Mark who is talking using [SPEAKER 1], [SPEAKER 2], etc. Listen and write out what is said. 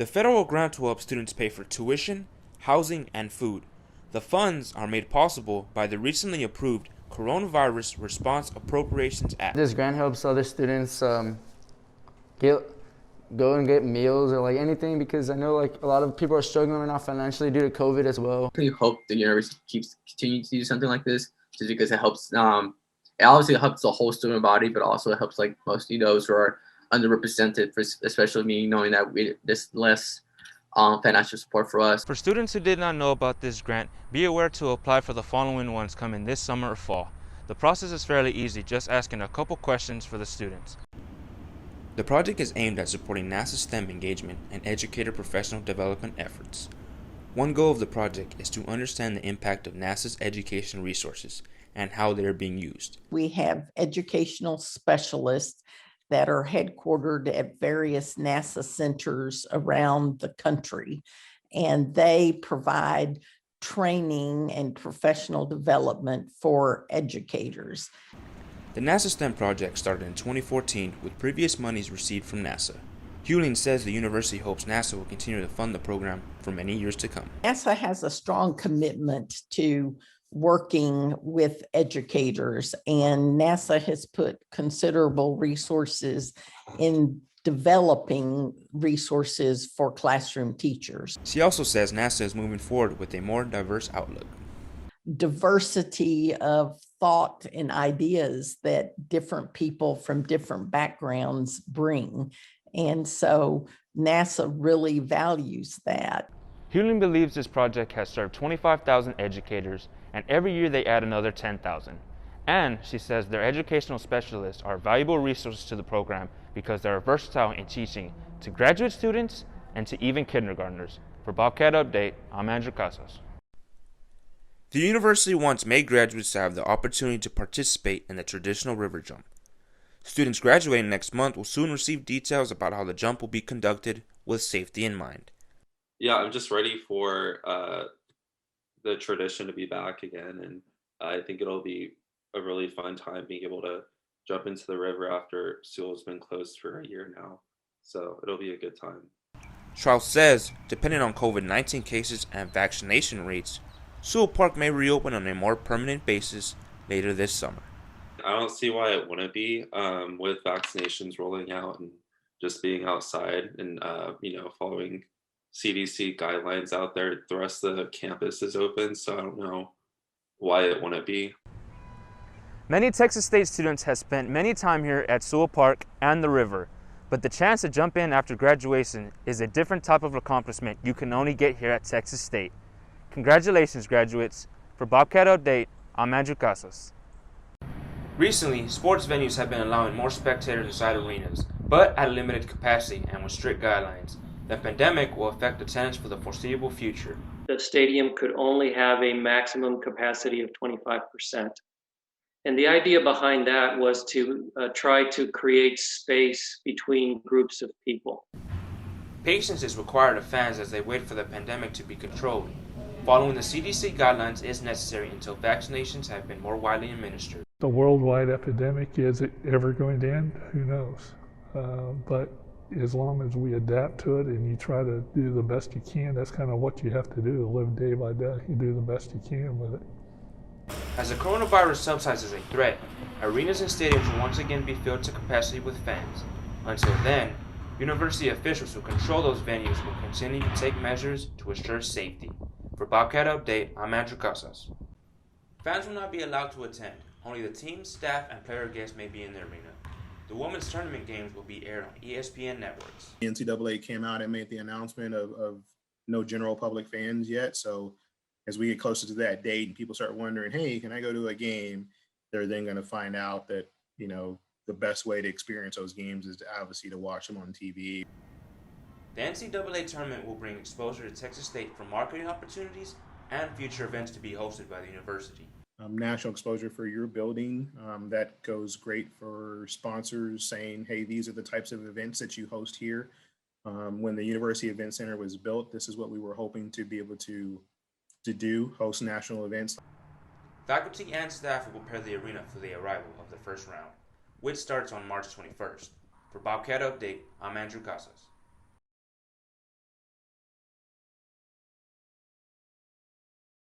[SPEAKER 1] The federal grant will help students pay for tuition, housing, and food. The funds are made possible by the recently approved Coronavirus Response Appropriations Act.
[SPEAKER 2] This grant helps other students get go and get meals or like anything, because I know like a lot of people are struggling right now financially due to COVID as well.
[SPEAKER 3] I hope the university keeps continuing to do something like this, just because it helps. It obviously helps the whole student body, but also it helps like mostly those who are underrepresented. For especially me, knowing that there's less financial support for us.
[SPEAKER 1] For students who did not know about this grant, be aware to apply for the following ones coming this summer or fall. The process is fairly easy, just asking a couple questions for the students. The project is aimed at supporting NASA STEM engagement and educator professional development efforts. One goal of the project is to understand the impact of NASA's education resources and how they are being used.
[SPEAKER 4] We have educational specialists that are headquartered at various NASA centers around the country, and they provide training and professional development for educators.
[SPEAKER 1] The NASA STEM project started in 2014 with previous monies received from NASA. Hewling says the university hopes NASA will continue to fund the program for many years to come.
[SPEAKER 4] NASA has a strong commitment to working with educators, and NASA has put considerable resources in developing resources for classroom teachers.
[SPEAKER 1] She also says NASA is moving forward with a more diverse outlook.
[SPEAKER 4] Diversity of thought and ideas that different people from different backgrounds bring. And so NASA really values that.
[SPEAKER 1] Hewling believes this project has served 25,000 educators, and every year they add another 10,000. And she says their educational specialists are valuable resources to the program because they are versatile in teaching to graduate students and to even kindergartners. For Bobcat Update, I'm Andrew Casas. The university wants May graduates to have the opportunity to participate in the traditional river jump. Students graduating next month will soon receive details about how the jump will be conducted with safety in mind.
[SPEAKER 5] Yeah, I'm just ready for the tradition to be back again, and I think it'll be a really fun time being able to jump into the river after school's been closed for a year now. So it'll be a good time.
[SPEAKER 1] Charles says, depending on COVID-19 cases and vaccination rates, Sewell Park may reopen on a more permanent basis later this summer.
[SPEAKER 5] I don't see why it wouldn't be, with vaccinations rolling out and just being outside and following CDC guidelines out there. The rest of the campus is open, so I don't know why it wouldn't be.
[SPEAKER 1] Many Texas State students have spent many time here at Sewell Park and the river, but the chance to jump in after graduation is a different type of accomplishment you can only get here at Texas State. Congratulations, graduates. For Bobcat Update, I'm Andrew Casas. Recently, sports venues have been allowing more spectators inside arenas, but at a limited capacity and with strict guidelines. The pandemic will affect attendance for the foreseeable future.
[SPEAKER 6] The stadium could only have a maximum capacity of 25%. And the idea behind that was to try to create space between groups of people.
[SPEAKER 1] Patience is required of fans as they wait for the pandemic to be controlled. Following the CDC guidelines is necessary until vaccinations have been more widely administered.
[SPEAKER 7] The worldwide epidemic, is it ever going to end? Who knows? But as long as we adapt to it and you try to do the best you can, that's kind of what you have to do, live day by day. You do the best you can with it.
[SPEAKER 1] As the coronavirus subsides as a threat, arenas and stadiums will once again be filled to capacity with fans. Until then, university officials who control those venues will continue to take measures to assure safety. For Bobcat Update, I'm Andrew Casas. Fans will not be allowed to attend. Only the team, staff, and player guests may be in the arena. The women's tournament games will be aired on ESPN networks.
[SPEAKER 8] The NCAA came out and made the announcement of no general public fans yet. So as we get closer to that date and people start wondering, hey, can I go to a game? They're then going to find out that, the best way to experience those games is obviously to watch them on TV.
[SPEAKER 1] The NCAA tournament will bring exposure to Texas State for marketing opportunities and future events to be hosted by the university.
[SPEAKER 8] National exposure for your building, that goes great for sponsors saying, hey, these are the types of events that you host here. When the University Event Center was built, this is what we were hoping to be able to do, host national events.
[SPEAKER 1] Faculty and staff will prepare the arena for the arrival of the first round, which starts on March 21st. For Bobcat Update, I'm Andrew Casas.